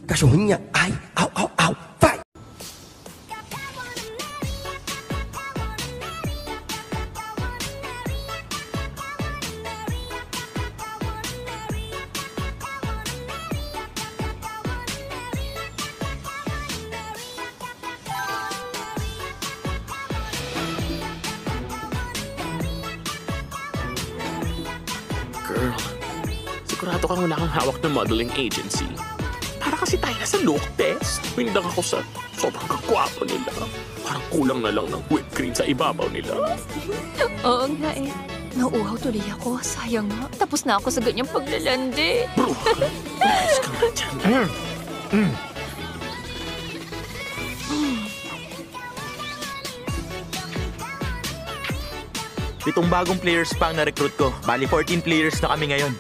Cachorrinha, ai, au, au, au, vai! Girl, sigurado kang wala kang hawak ng modeling agency. Para kasi tayo nasa look test. Pindang ako sa sobrang kagwapo nila. Parang kulang na lang ng whipped cream sa ibabaw nila. Oo nga eh. Nauuhaw tuloy ako. Sayang nga. Tapos na ako sa ganyang paglalandi. Bro, ayos ka nga dyan. Pitong bagong players pa ang na-recruit ko. Bali, 14 players na kami ngayon.